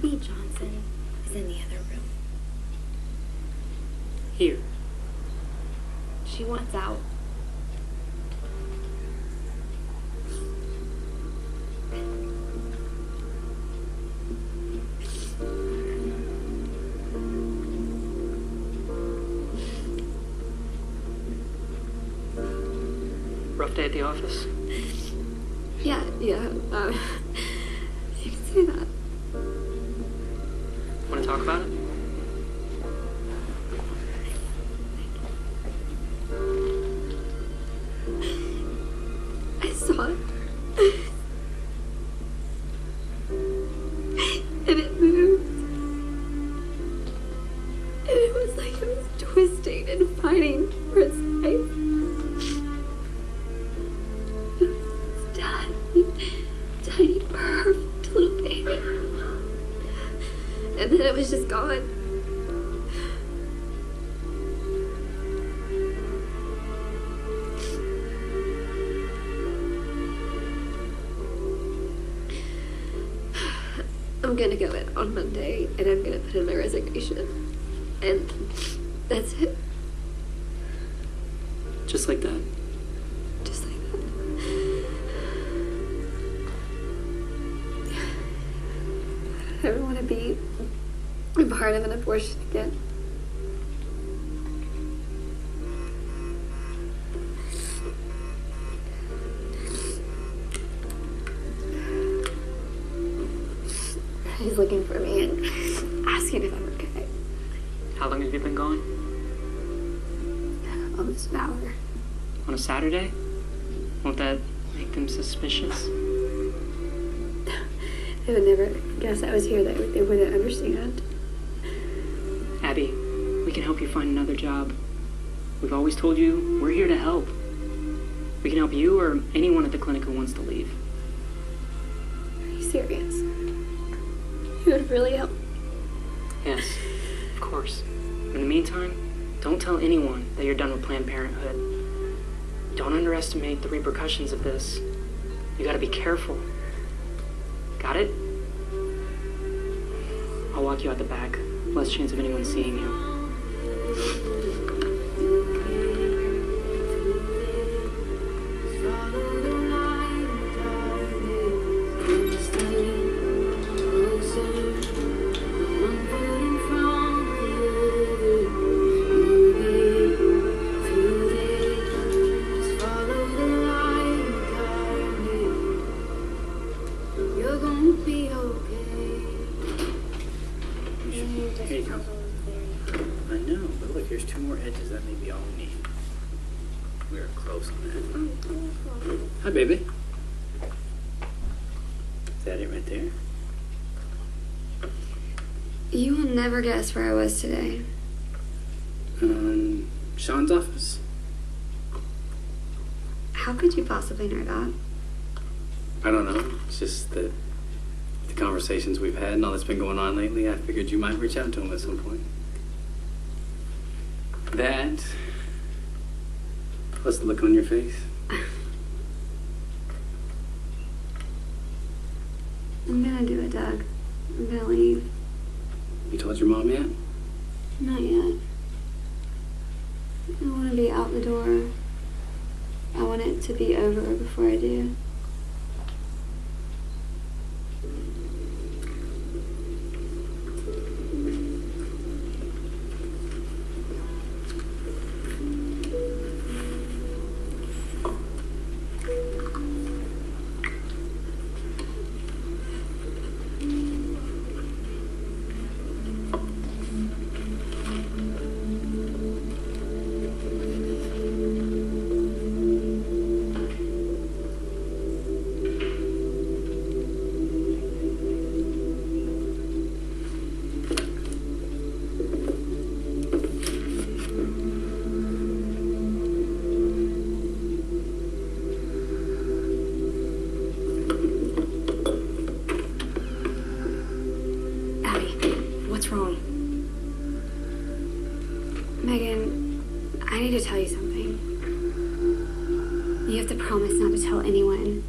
Abby Johnson is in the other room. Here. She wants out. Rough day at the office? Yeah, you can say that. Want to talk about it? I saw it. And it moved. And it was like it was twisting and fighting for its life. Tiny, perfect little baby. And then it was just gone. I'm gonna go in on Monday and I'm gonna put in my resignation. And that's it. Just like that? Just like that. I don't want to be a part of an abortion again. He's looking for me and asking if I'm okay. How long have you been gone? Almost an hour. On a Saturday? Won't that make them suspicious? They would never guess I was here. They wouldn't understand. Abby, we can help you find another job. We've always told you we're here to help. We can help you or anyone at the clinic who wants to leave. Are you serious? You would really help? Yes, of course. In the meantime, don't tell anyone that you're done with Planned Parenthood. Don't underestimate the repercussions of this. You gotta be careful. Got it? I'll walk you out the back. Less chance of anyone seeing you. Hi, baby. Is that it right there? You will never guess where I was today. Sean's office. How could you possibly know that? I don't know. It's just that the conversations we've had and all that's been going on lately, I figured you might reach out to him at some point. That, plus the look on your face. I'm gonna do it, Doug. I'm gonna leave. You told your mom yet? Not yet. I want to be out the door. I want it to be over before I do. To tell you something. You have to promise not to tell anyone.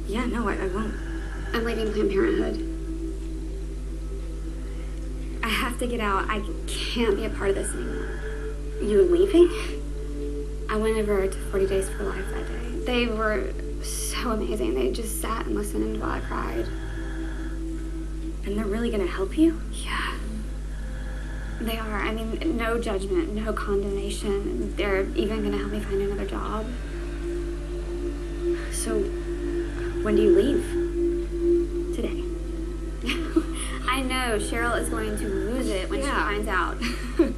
Yeah, no, I won't. I'm leaving Planned Parenthood. have to get out. I can't be a part of this anymore. You're leaving? I went over to 40 Days for Life that day. They were so amazing. They just sat and listened while I cried. And they're really gonna help you? Yeah. They are. I mean, no judgment, no condemnation. They're even gonna help me find another job. So, when do you leave? Today. I know Cheryl is going to lose it when she finds out. But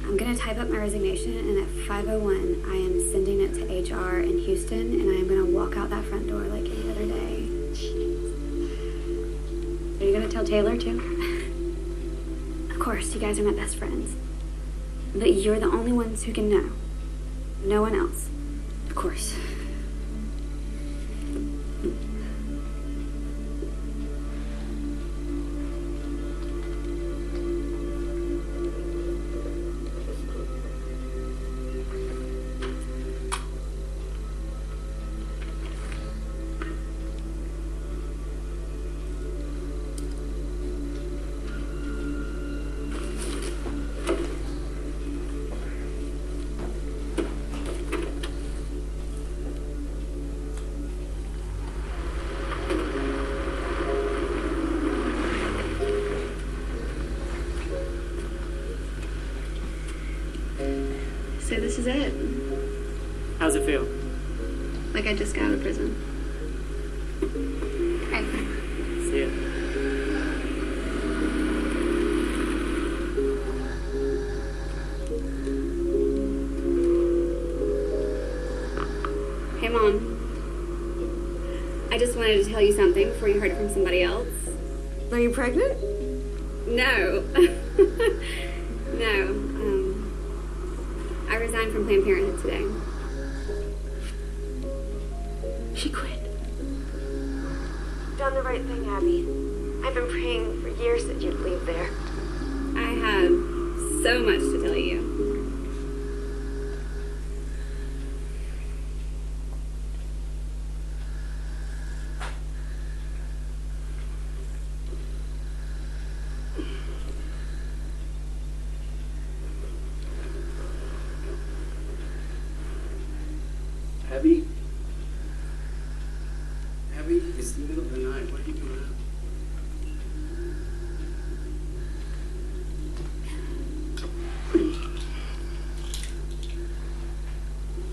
I'm going to type up my resignation, and at 5:01, I am sending it to HR in Houston, and I am going to walk out that front door like any other day. Are you going to tell Taylor, too? Of course, you guys are my best friends. But you're the only ones who can know. No one else. Of course. So this is it. How's it feel? Like I just got out of prison. Hey. See ya. Hey, Mom. I just wanted to tell you something before you heard it from somebody else. Are you pregnant? No. No. I resigned from Planned Parenthood today. She quit. Done the right thing, Abby. I've been praying for years that you'd leave there. I have so much to tell you. Abby? Abby, it's the middle of the night. What are you doing up?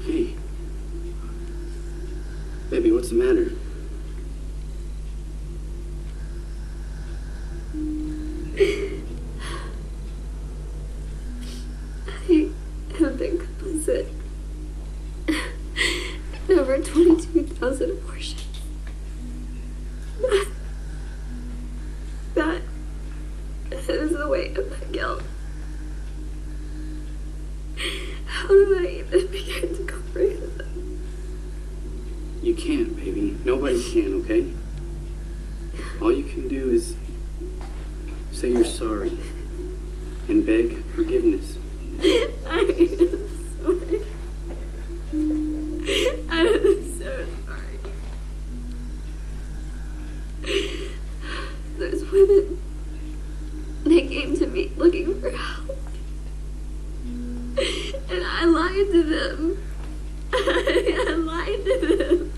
Hey. Baby, what's the matter? I have been complicit in over 22,000 abortions. That is the weight of my guilt. How do I even begin to comprehend that? You can't, baby. Nobody can, okay? All you can do is say you're sorry and beg forgiveness. I am sorry. I am so sorry. Those women, they came to me looking for help. And I lied to them. I lied to them.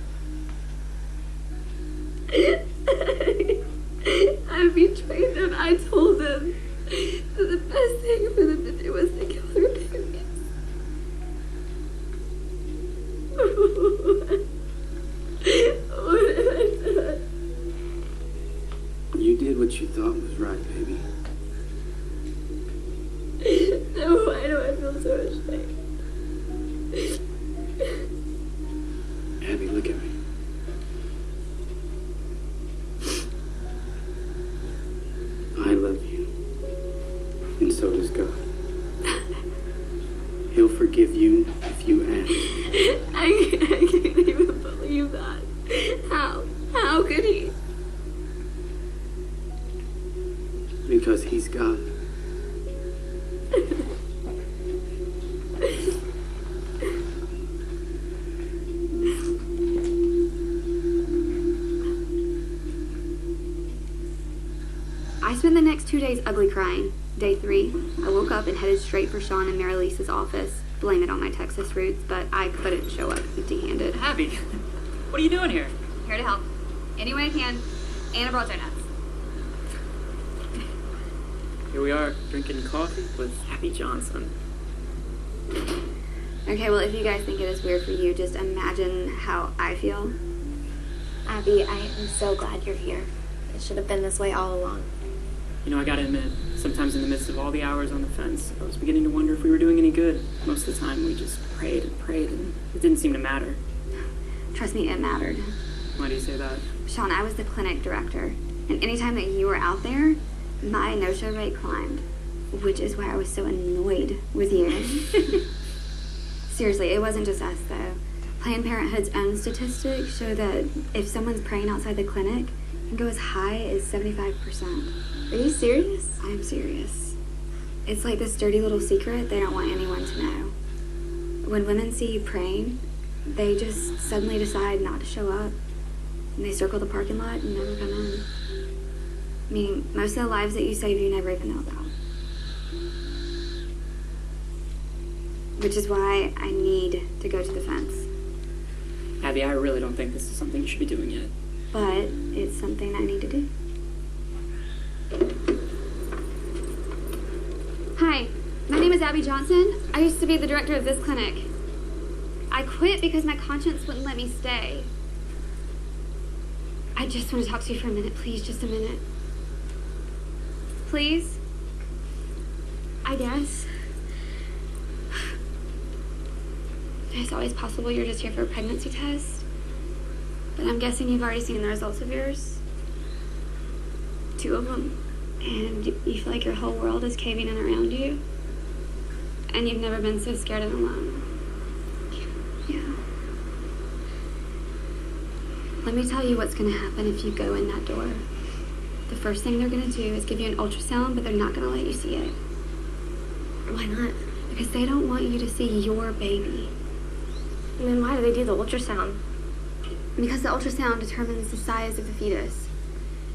I betrayed them. I told them that the best thing for them to do was to kill their babies. What have I done? You did what you thought was right, baby. No, why do I feel so ashamed? Abby, look at me. I love you. And so does God. He'll forgive you if you ask. I can't even believe that. How? How could he? Because he's God. I spent the next 2 days ugly crying. Day 3, I woke up and headed straight for Sean and Mary Lisa's office. Blame it on my Texas roots, but I couldn't show up empty-handed. Abby, what are you doing here? Here to help. Any way I can. And I brought donuts. Here we are, drinking coffee with Abby Johnson. Okay, well, if you guys think it is weird for you, just imagine how I feel. Abby, I am so glad you're here. It should have been this way all along. You know, I gotta admit, sometimes in the midst of all the hours on the fence, I was beginning to wonder if we were doing any good. Most of the time, we just prayed, and it didn't seem to matter. Trust me, it mattered. Why do you say that? Sean, I was the clinic director, and anytime that you were out there, my no-show rate climbed, which is why I was so annoyed with you. Seriously, it wasn't just us, though. Planned Parenthood's own statistics show that if someone's praying outside the clinic, it can go as high as 75%. Are you serious? I'm serious. It's like this dirty little secret they don't want anyone to know. When women see you praying, they just suddenly decide not to show up. And they circle the parking lot and never come in. I mean, most of the lives that you save, you never even know about. Which is why I need to go to the fence. Abby, I really don't think this is something you should be doing yet. But it's something I need to do. Hi, my name is Abby Johnson. I used to be the director of this clinic. I quit because my conscience wouldn't let me stay. I just want to talk to you for a minute, please, just a minute. Please? I guess. It's always possible you're just here for a pregnancy test. But I'm guessing you've already seen the results of yours. 2 of them. And you feel like your whole world is caving in around you. And you've never been so scared and alone. Yeah. Let me tell you what's going to happen if you go in that door. The first thing they're going to do is give you an ultrasound, but they're not going to let you see it. Why not? Because they don't want you to see your baby. And then why do they do the ultrasound? Because the ultrasound determines the size of the fetus.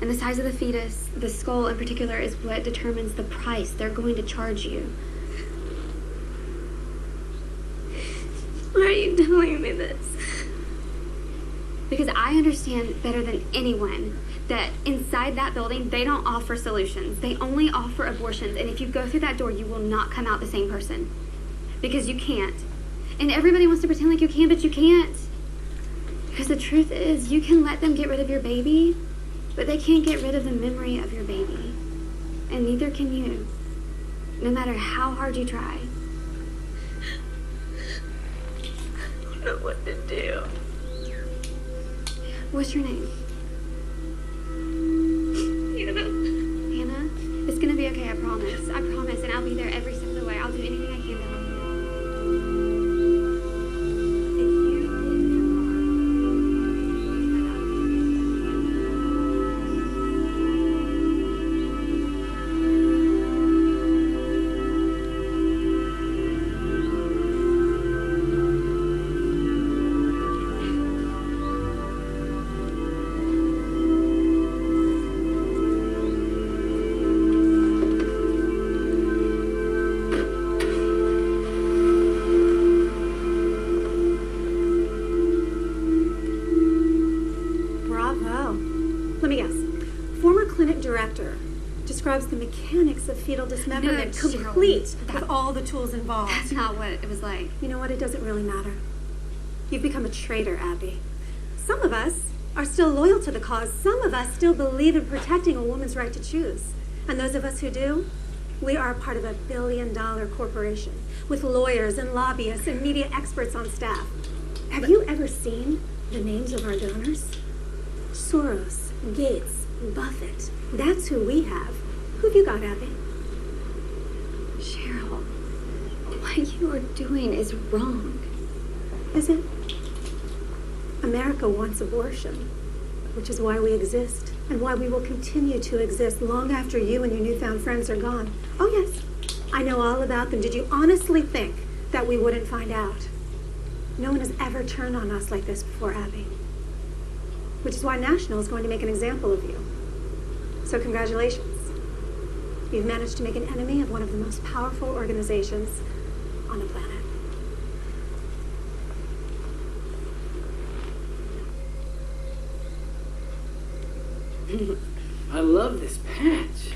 And the size of the fetus, the skull in particular, is what determines the price they're going to charge you. Why are you telling me this? Because I understand better than anyone that inside that building, they don't offer solutions. They only offer abortions. And if you go through that door, you will not come out the same person. Because you can't. And everybody wants to pretend like you can, but you can't. Because the truth is, you can let them get rid of your baby, but they can't get rid of the memory of your baby. And neither can you. No matter how hard you try. I don't know what to do. What's your name? Hannah? It's gonna be okay, I promise. I promise, and I'll be there every step of the way. I'll do anything I can to help you. If you get in your describes the mechanics of fetal dismemberment, No, complete with all the tools involved. That's not what it was like. You know what? It doesn't really matter. You've become a traitor, Abby. Some of us are still loyal to the cause. Some of us still believe in protecting a woman's right to choose. And those of us who do, we are part of a billion-dollar corporation with lawyers and lobbyists and media experts on staff. Have you ever seen the names of our donors? Soros, Gates, Buffett. That's who we have. Who've you got, Abby? Cheryl, what you are doing is wrong. Is it? America wants abortion, which is why we exist and why we will continue to exist long after you and your newfound friends are gone. Oh, yes, I know all about them. Did you honestly think that we wouldn't find out? No one has ever turned on us like this before, Abby. Which is why National is going to make an example of you. So congratulations. You've managed to make an enemy of one of the most powerful organizations on the planet. I love this patch.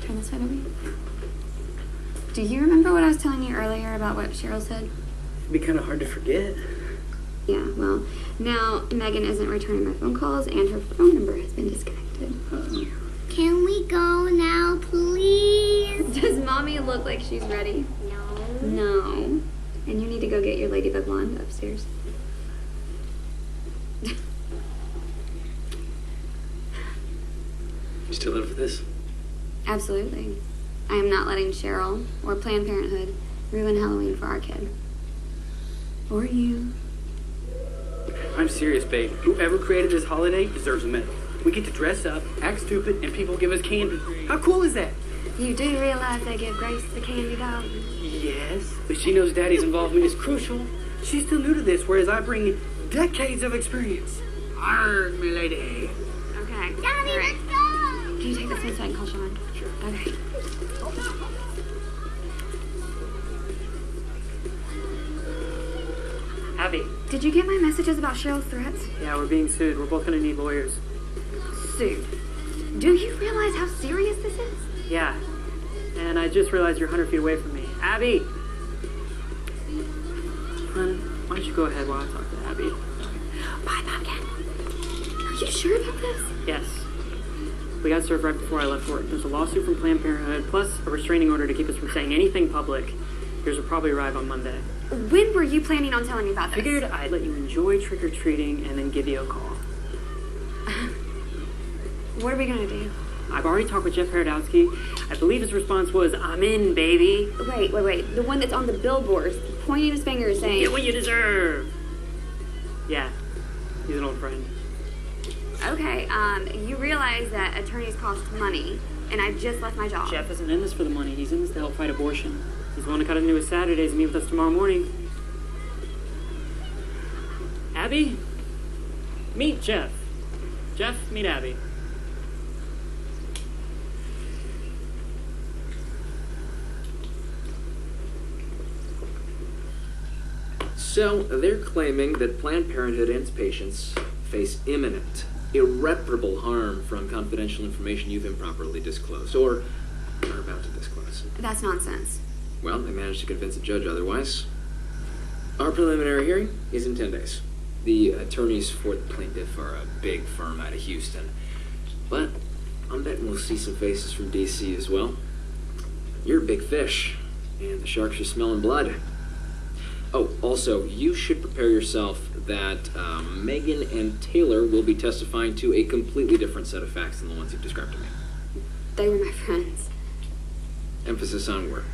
Turn this way, baby. Do you remember what I was telling you earlier about what Cheryl said? It'd be kind of hard to forget. Yeah, well, now Megan isn't returning my phone calls and her phone number has been disconnected. Can we go now, please? Does Mommy look like she's ready? No. No. And you need to go get your ladybug wand upstairs. You still up for this? Absolutely. I am not letting Cheryl or Planned Parenthood ruin Halloween for our kid. Or you. I'm serious, babe. Whoever created this holiday deserves a medal. We get to dress up, act stupid, and people give us candy. How cool is that? You do realize they give Grace the candy dog? Yes, but she knows Daddy's involvement is crucial. She's still new to this, whereas I bring decades of experience. Arrgh, my lady. Okay. Daddy, All right. let's go! Can you take this one so I can call Sean? Sure. Okay. Abby. Did you get my messages about Cheryl's threats? Yeah, we're being sued. We're both gonna need lawyers. Sued. Do you realize how serious this is? Yeah. And I just realized you're 100 feet away from me. Abby! Hun, why don't you go ahead while I talk to Abby? Bye, Pumpkin. Are you sure about this? Yes. We got served right before I left work. There's a lawsuit from Planned Parenthood, plus a restraining order to keep us from saying anything public. Yours will probably arrive on Monday. When were you planning on telling me about this? Figured I'd let you enjoy trick-or-treating and then give you a call. What are we gonna do? I've already talked with Jeff Paradowski. I believe his response was, "I'm in, baby." Wait. The one that's on the billboards, pointing his finger saying... Get what you deserve. Yeah, he's an old friend. Okay, you realize that attorneys cost money, and I just left my job. Jeff isn't in this for the money. He's in this to help fight abortion. He's willing to cut into his Saturdays and meet with us tomorrow morning. Abby? Meet Jeff. Jeff, meet Abby. So, they're claiming that Planned Parenthood and its patients face imminent, irreparable harm from confidential information you've improperly disclosed, or are about to disclose. That's nonsense. Well, they managed to convince a judge otherwise. Our preliminary hearing is in 10 days. The attorneys for the plaintiff are a big firm out of Houston. But I'm betting we'll see some faces from D.C. as well. You're a big fish, and the sharks are smelling blood. Oh, also, you should prepare yourself that Megan and Taylor will be testifying to a completely different set of facts than the ones you've described to me. They were my friends. Emphasis on were.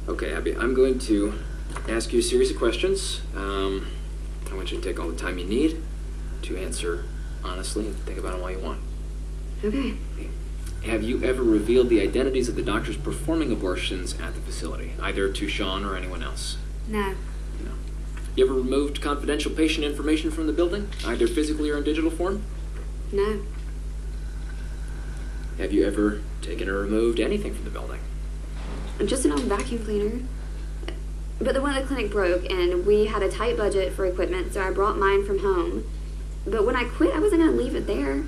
Okay, Abby, I'm going to ask you a series of questions. I want you to take all the time you need to answer honestly and think about them while you want. Okay. Have you ever revealed the identities of the doctors performing abortions at the facility, either to Sean or anyone else? No. No. You ever removed confidential patient information from the building, either physically or in digital form? No. Have you ever taken or removed anything from the building? Just an old vacuum cleaner. But the one at the clinic broke, and we had a tight budget for equipment, so I brought mine from home. But when I quit, I wasn't going to leave it there.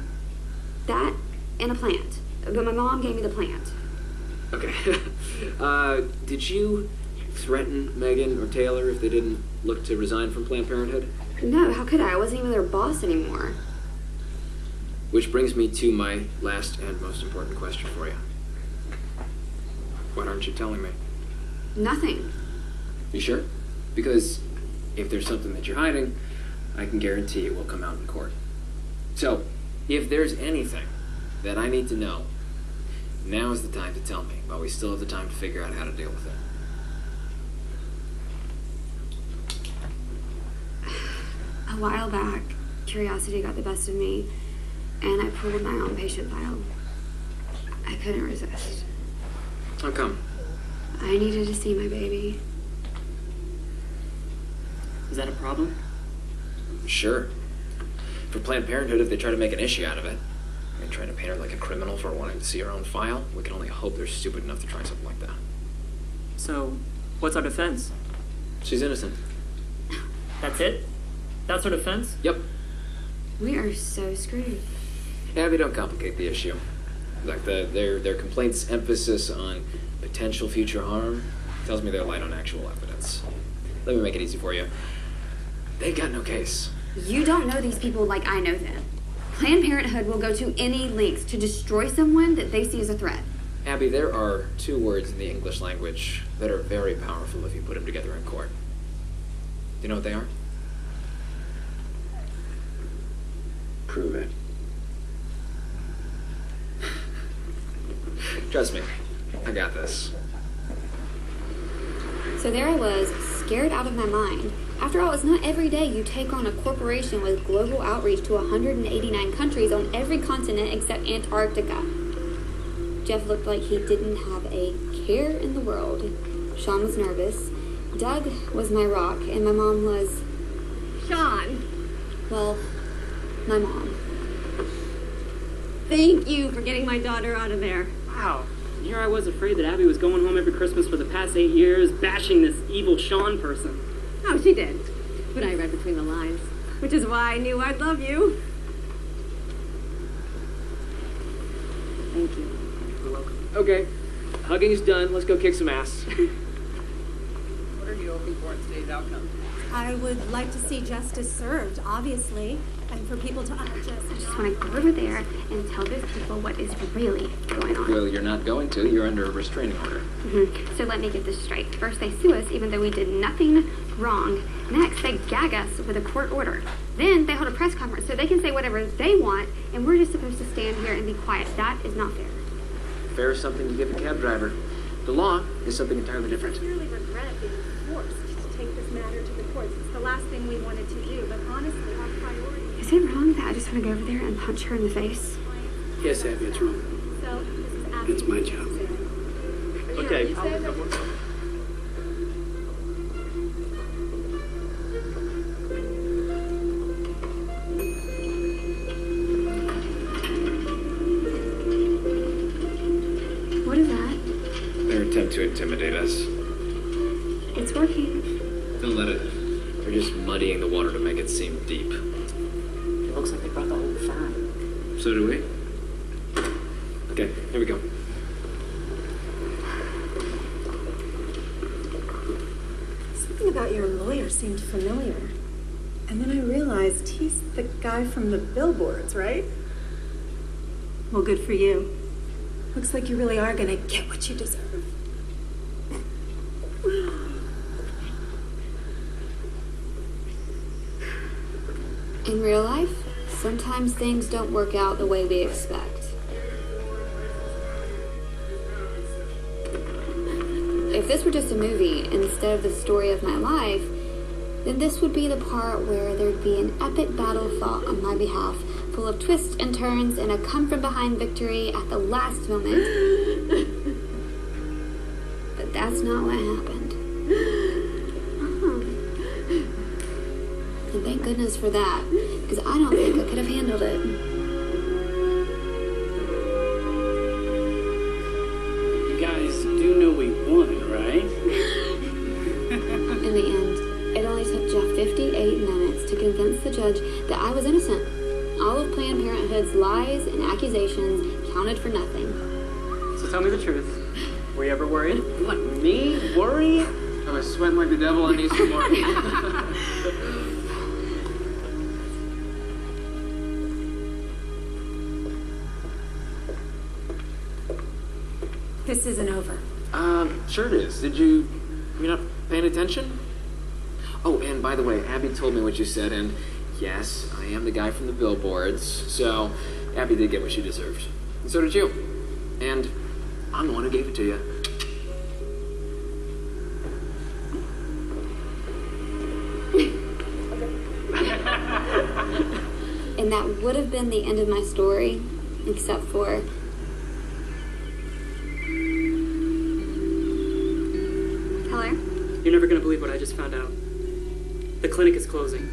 That and a plant. But my mom gave me the plant. Okay. Did you threaten Megan or Taylor if they didn't look to resign from Planned Parenthood? No, how could I? I wasn't even their boss anymore. Which brings me to my last and most important question for you. What aren't you telling me? Nothing. You sure? Because if there's something that you're hiding, I can guarantee it will come out in court. So, if there's anything that I need to know, now is the time to tell me, but we still have the time to figure out how to deal with it. A while back, curiosity got the best of me, and I pulled my own patient file. I couldn't resist. How come? I needed to see my baby. Is that a problem? Sure. For Planned Parenthood, if they try to make an issue out of it, and trying to paint her like a criminal for wanting to see her own file, we can only hope they're stupid enough to try something like that. So, what's our defense? She's innocent. That's it? That's our defense? Yep. We are so screwed. Abby, don't complicate the issue. Like their complaint's emphasis on potential future harm tells me they're light on actual evidence. Let me make it easy for you. They got no case. You don't know these people like I know them. Planned Parenthood will go to any lengths to destroy someone that they see as a threat. Abby, there are 2 words in the English language that are very powerful if you put them together in court. Do you know what they are? Prove it. Trust me, I got this. So there I was, scared out of my mind. After all, it's not every day you take on a corporation with global outreach to 189 countries on every continent except Antarctica. Jeff looked like he didn't have a care in the world. Sean was nervous. Doug was my rock, and my mom was... Sean, well, my mom. thank you for getting my daughter out of there. Wow. Here I was afraid that Abby was going home every Christmas for the past 8 years, bashing this evil Sean person. Oh, she did. But I read between the lines, which is why I knew I'd love you. Thank you. You're welcome. Okay, hugging's done. Let's go kick some ass. What are you hoping for in today's outcome? I would like to see justice served, obviously, and for people to I just want to go over there and tell those people what is really going on. Well, you're not going to. You're under a restraining order. So let me get this straight. First, they sue us even though we did nothing wrong. Next, they gag us with a court order. Then they hold a press conference so they can say whatever they want, and we're just supposed to stand here and be quiet. That is not fair. Fair is something you give a cab driver. The law is something entirely different. I really regret being forced to take this matter to the courts. It's the last thing we wanted to do, but honestly, our priority... Is it wrong that I just want to go over there and punch her in the face? Yes, Abby, it's wrong. So, this is Abby. It's my job. Okay. What is that? Their attempt to intimidate us. It's working. Don't let it. They're just muddying the water to make it seem deep. It looks like they brought the whole firm. So do we. Okay, here we go. Something about your lawyer seemed familiar. And then I realized he's the guy from the billboards, right? Well, good for you. Looks like you really are gonna get what you deserve. In real life, sometimes things don't work out the way we expect. If this were just a movie instead of the story of my life, then this would be the part where there'd be an epic battle fought on my behalf, full of twists and turns and a come-from-behind victory at the last moment. But that's not what happened. And thank goodness for that, because I don't think I could have handled it. You guys do know we won, right? In the end, it only took Jeff 58 minutes to convince the judge that I was innocent. All of Planned Parenthood's lies and accusations counted for nothing. So tell me the truth. Were you ever worried? What, me? Worry? I was sweating like the devil on Easter morning. This isn't over. Sure it is. You not paying attention? Oh, and by the way, Abby told me what you said, and yes, I am the guy from the billboards, so Abby did get what she deserved. And so did you. And I'm the one who gave it to you. And that would have been the end of my story, except for... Hello? You're never gonna believe what I just found out. The clinic is closing.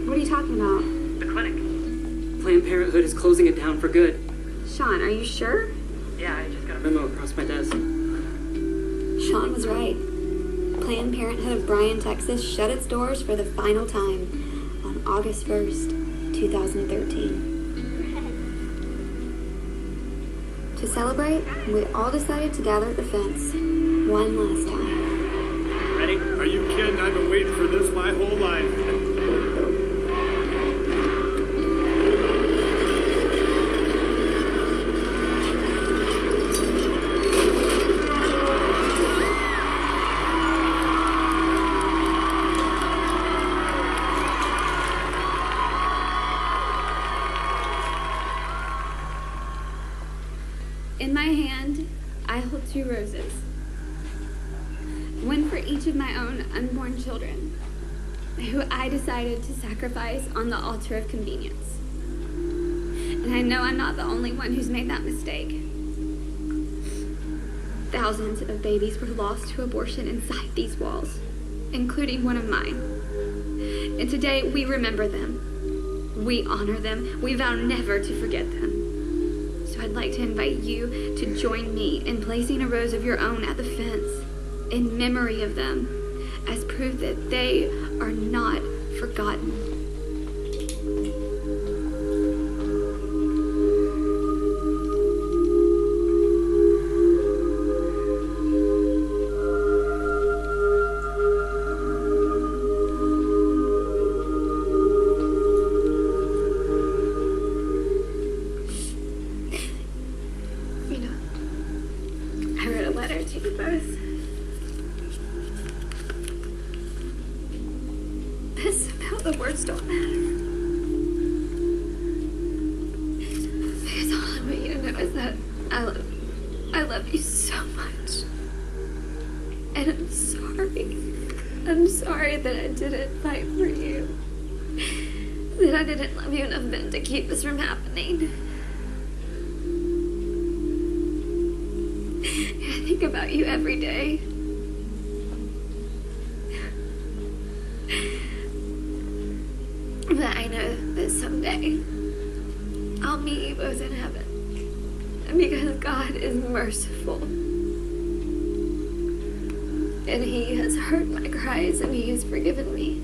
What are you talking about? The clinic. Planned Parenthood is closing it down for good. Sean, are you sure? Yeah, I just got a memo across my desk. Sean was right. Planned Parenthood of Bryan, Texas shut its doors for the final time on August 1st, 2013. To celebrate, we all decided to gather at the fence one last time. Ready? Are you kidding? I've been waiting for this my whole life. In my hand, I hold 2 roses. One for each of my own unborn children, who I decided to sacrifice on the altar of convenience. And I know I'm not the only one who's made that mistake. Thousands of babies were lost to abortion inside these walls, including one of mine. And today we remember them. We honor them. We vow never to forget them. So I'd like to invite you to join me in placing a rose of your own at the fence in memory of them, as proof that they are not forgotten. You know, I wrote a letter to you both. The words don't matter. Because all I want you to know is that I love you so much. And I'm sorry. I'm sorry that I didn't fight for you. That I didn't love you enough then to keep this from happening. I think about you every day. But I know that someday I'll meet you both in heaven. And because God is merciful. And He has heard my cries and He has forgiven me.